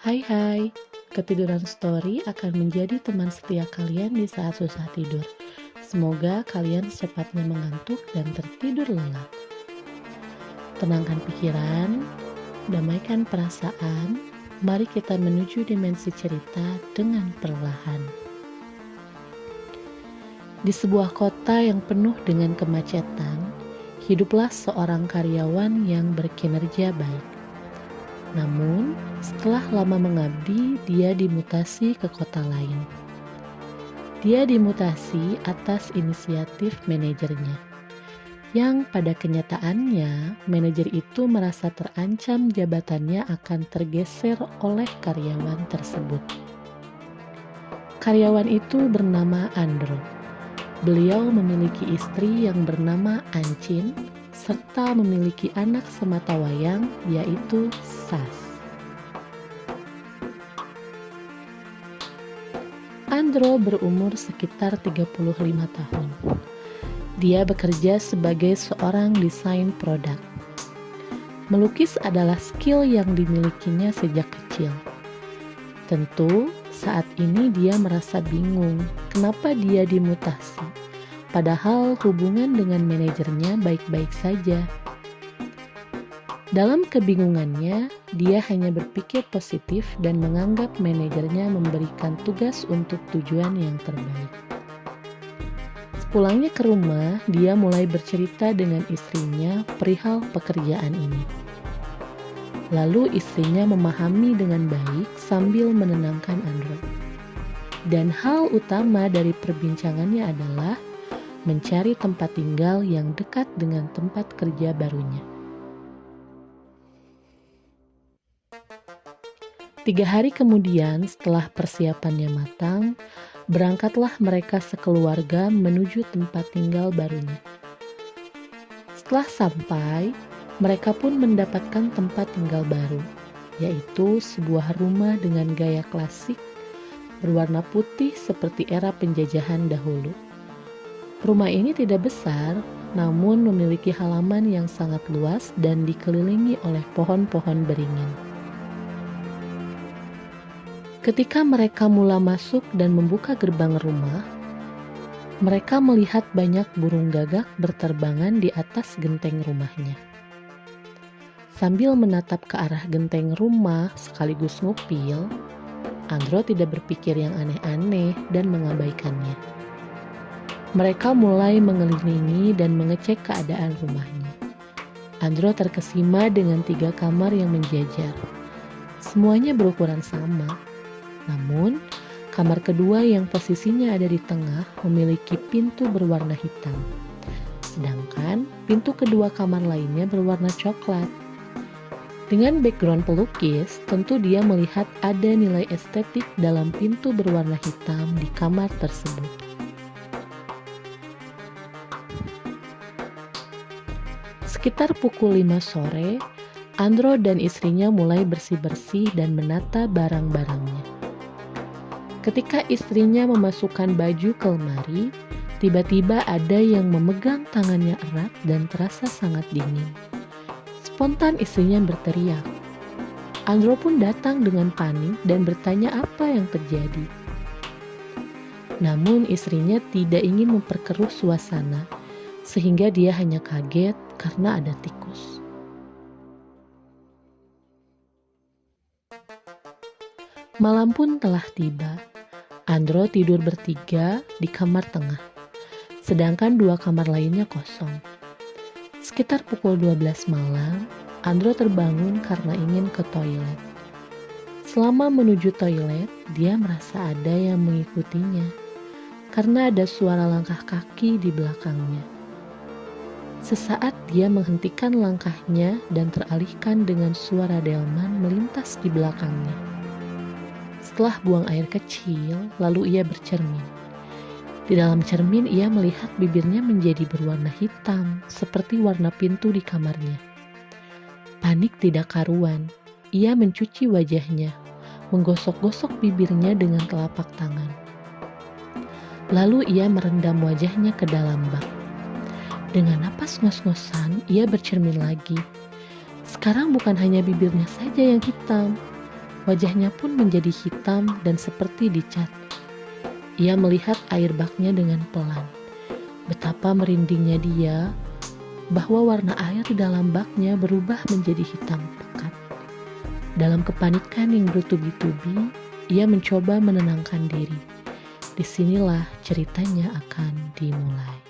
Hai hai, Ketiduran Story akan menjadi teman setia kalian di saat susah tidur. Semoga kalian secepatnya mengantuk dan tertidur lelap. Tenangkan pikiran, damaikan perasaan, mari kita menuju dimensi cerita dengan perlahan. Di sebuah kota yang penuh dengan kemacetan, hiduplah seorang karyawan yang berkinerja baik. Namun, setelah lama mengabdi, dia dimutasi ke kota lain. Dia dimutasi atas inisiatif manajernya, yang pada kenyataannya manajer itu merasa terancam jabatannya akan tergeser oleh karyawan tersebut. Karyawan itu bernama Andro. Beliau memiliki istri yang bernama Ancin, serta memiliki anak sematawayang yaitu Sas. Andro berumur sekitar 35 tahun. Dia bekerja sebagai seorang desain produk. Melukis adalah skill yang dimilikinya sejak kecil. Tentu, saat ini dia merasa bingung kenapa dia dimutasi. Padahal hubungan dengan manajernya baik-baik saja. Dalam kebingungannya, dia hanya berpikir positif dan menganggap manajernya memberikan tugas untuk tujuan yang terbaik. Sepulangnya ke rumah, dia mulai bercerita dengan istrinya perihal pekerjaan ini. Lalu istrinya memahami dengan baik sambil menenangkan Andro. Dan hal utama dari perbincangannya adalah mencari tempat tinggal yang dekat dengan tempat kerja barunya. 3 hari kemudian, setelah persiapannya matang, berangkatlah mereka sekeluarga menuju tempat tinggal barunya. Setelah sampai, mereka pun mendapatkan tempat tinggal baru, yaitu sebuah rumah dengan gaya klasik berwarna putih seperti era penjajahan dahulu. Rumah ini tidak besar, namun memiliki halaman yang sangat luas dan dikelilingi oleh pohon-pohon beringin. Ketika mereka mula masuk dan membuka gerbang rumah, mereka melihat banyak burung gagak berterbangan di atas genteng rumahnya. Sambil menatap ke arah genteng rumah sekaligus ngupil, Andro tidak berpikir yang aneh-aneh dan mengabaikannya. Mereka mulai mengelilingi dan mengecek keadaan rumahnya. Andro terkesima dengan 3 kamar yang menjajar. Semuanya berukuran sama. Namun, kamar kedua yang posisinya ada di tengah memiliki pintu berwarna hitam. Sedangkan pintu kedua kamar lainnya berwarna coklat. Dengan background pelukis, tentu dia melihat ada nilai estetik dalam pintu berwarna hitam di kamar tersebut. Sekitar pukul 5 sore, Andro dan istrinya mulai bersih-bersih dan menata barang-barangnya. Ketika istrinya memasukkan baju ke lemari, tiba-tiba ada yang memegang tangannya erat dan terasa sangat dingin. Spontan istrinya berteriak. Andro pun datang dengan panik dan bertanya apa yang terjadi. Namun istrinya tidak ingin memperkeruh suasana, sehingga dia hanya kaget karena ada tikus. Malam pun telah tiba. Andro tidur bertiga di kamar tengah, sedangkan 2 kamar lainnya kosong. Sekitar pukul 12 malam, Andro terbangun karena ingin ke toilet. Selama menuju toilet, dia merasa ada yang mengikutinya, karena ada suara langkah kaki di belakangnya. Sesaat dia menghentikan langkahnya dan teralihkan dengan suara delman melintas di belakangnya. Setelah buang air kecil, lalu ia bercermin. Di dalam cermin ia melihat bibirnya menjadi berwarna hitam, seperti warna pintu di kamarnya. Panik tidak karuan, ia mencuci wajahnya, menggosok-gosok bibirnya dengan telapak tangan. Lalu ia merendam wajahnya ke dalam bak. Dengan napas ngos-ngosan, ia bercermin lagi. Sekarang bukan hanya bibirnya saja yang hitam, Wajahnya pun menjadi hitam dan seperti dicat. Ia melihat air baknya dengan pelan. Betapa merindingnya dia bahwa warna air di dalam baknya berubah menjadi hitam pekat. Dalam kepanikan yang bertubi-tubi, ia mencoba menenangkan diri. Disinilah ceritanya akan dimulai.